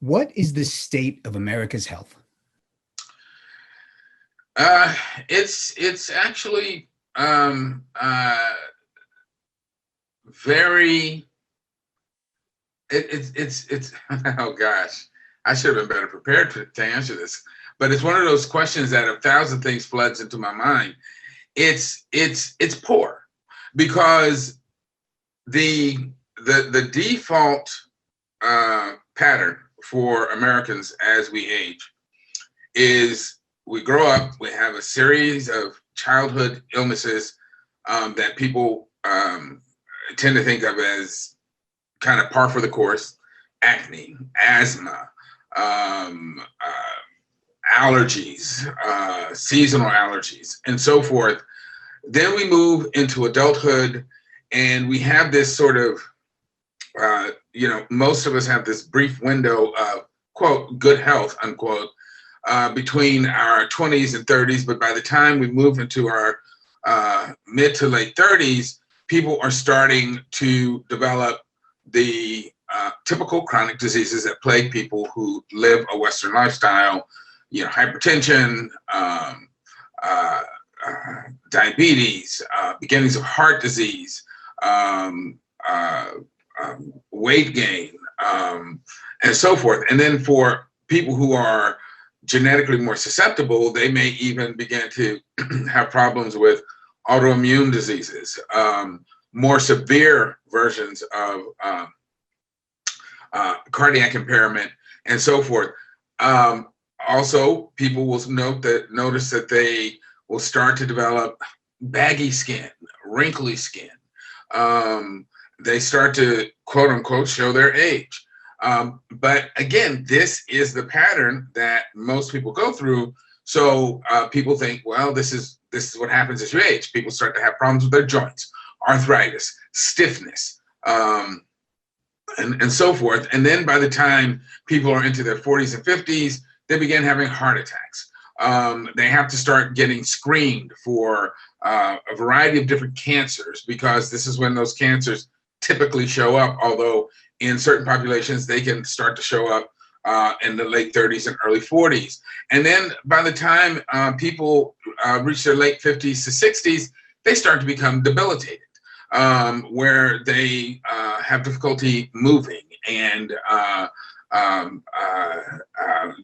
What is the state of America's health? It's actually very it's oh gosh, I should have been better prepared to answer this, but it's one of those questions that a thousand things floods into my mind. It's poor because the default pattern for Americans as we age is we grow up, we have a series of childhood illnesses that people tend to think of as kind of par for the course: acne, asthma, allergies, seasonal allergies, and so forth. Then we move into adulthood, and we have this sort of, most of us have this brief window of, quote, good health, unquote, between our 20s and 30s. But by the time we move into our mid to late 30s, people are starting to develop the typical chronic diseases that plague people who live a Western lifestyle, hypertension, diabetes, beginnings of heart disease, weight gain, and so forth. And then for people who are genetically more susceptible, they may even begin to have problems with autoimmune diseases, more severe versions of cardiac impairment, and so forth. Also, people will notice that they will start to develop baggy skin, wrinkly skin. They start to, quote unquote, show their age. But again, this is the pattern that most people go through. So people think, well, this is what happens as you age. People start to have problems with their joints, arthritis, stiffness, and so forth. And then by the time people are into their 40s and 50s, they begin having heart attacks. They have to start getting screened for a variety of different cancers, because this is when those cancers typically show up, although in certain populations they can start to show up in the late 30s and early 40s. And then by the time people reach their late 50s to 60s, they start to become debilitated, where they have difficulty moving, and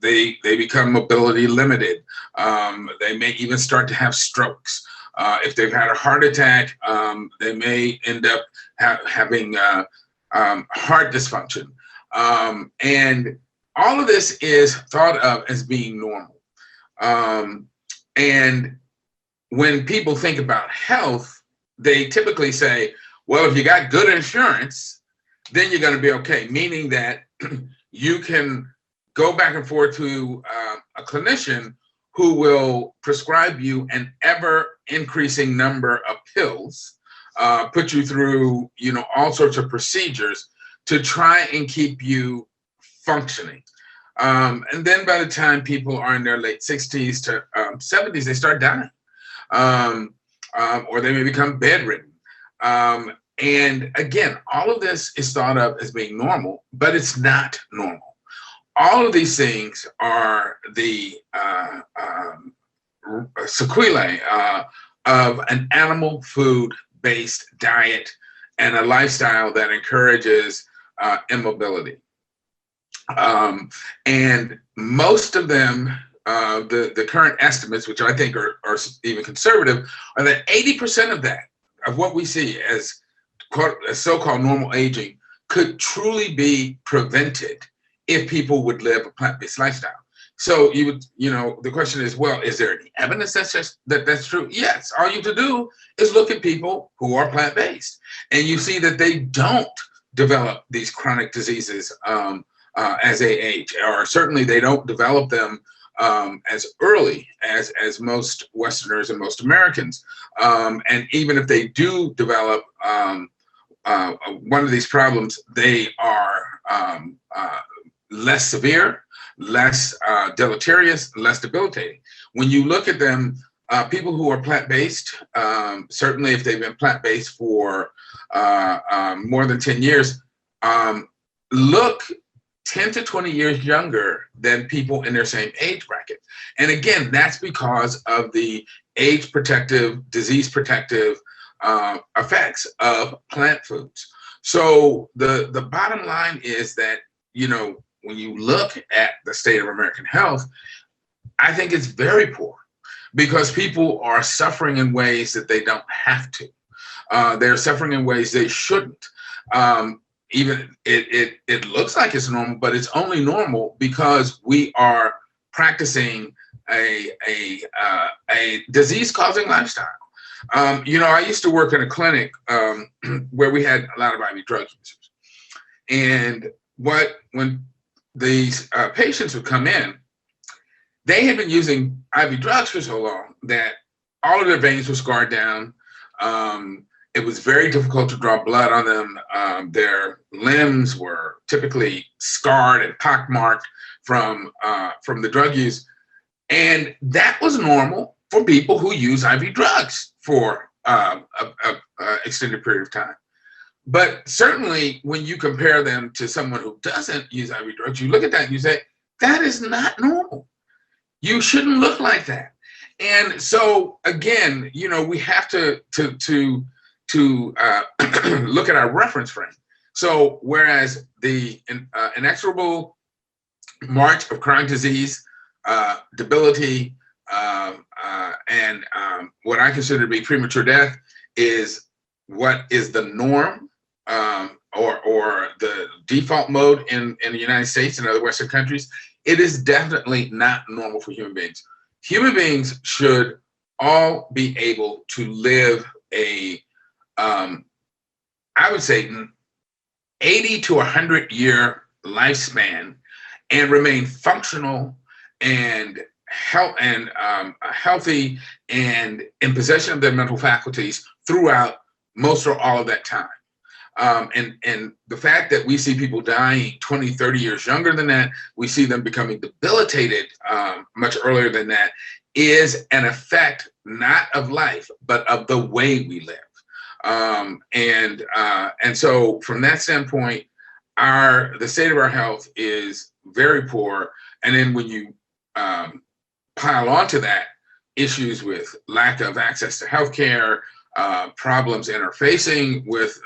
they become mobility limited. They may even start to have strokes. If they've had a heart attack, they may end up having heart dysfunction. And all of this is thought of as being normal. And when people think about health, they typically say, well, if you got good insurance, then you're going to be okay, meaning that you can go back and forth to a clinician who will prescribe you an ever increasing number of pills, put you through, all sorts of procedures to try and keep you functioning. And then by the time people are in their late 60s to 70s, they start dying, or they may become bedridden. And again, all of this is thought of as being normal, but it's not normal. All of these things are the sequelae of an animal food-based diet and a lifestyle that encourages immobility. And most of them, the current estimates, which I think are even conservative, are that 80% of what we see as so-called normal aging could truly be prevented if people would live a plant-based lifestyle. So the question is, well, is there any evidence that's true? Yes. All you have to do is look at people who are plant-based, and you see that they don't develop these chronic diseases as they age, or certainly they don't develop them as early as most Westerners and most Americans. And even if they do develop one of these problems, they are less severe, less deleterious, less debilitating. When you look at them, people who are plant-based, certainly if they've been plant-based for more than 10 years, look 10 to 20 years younger than people in their same age bracket. And again, that's because of the age protective, disease protective effects of plant foods. So the bottom line is that, when you look at the state of American health, I think it's very poor because people are suffering in ways that they don't have to. They're suffering in ways they shouldn't. Even it looks like it's normal, but it's only normal because we are practicing a disease-causing lifestyle. I used to work in a clinic where we had a lot of IV drug users, and when these patients would come in, they had been using IV drugs for so long that all of their veins were scarred down. It was very difficult to draw blood on them. Their limbs were typically scarred and pockmarked from the drug use. And that was normal for people who use IV drugs for an extended period of time. But certainly when you compare them to someone who doesn't use IV drugs, you look at that and you say, that is not normal. You shouldn't look like that. And so again, we have to look at our reference frame. So whereas the inexorable march of chronic disease, debility, and what I consider to be premature death is what is the norm or the default mode in the United States and other Western countries. It is definitely not normal for human beings. Human beings should all be able to live I would say 80 to 100 year lifespan and remain functional and healthy and in possession of their mental faculties throughout most or all of that time. And the fact that we see people dying 20, 30 years younger than that, we see them becoming debilitated much earlier than that, is an effect not of life, but of the way we live. And so from that standpoint, the state of our health is very poor. And then when you pile onto that issues with lack of access to healthcare, problems interfacing with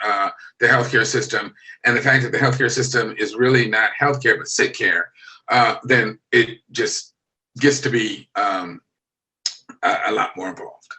the healthcare system, and the fact that the healthcare system is really not healthcare but sick care, then it just gets to be a lot more involved.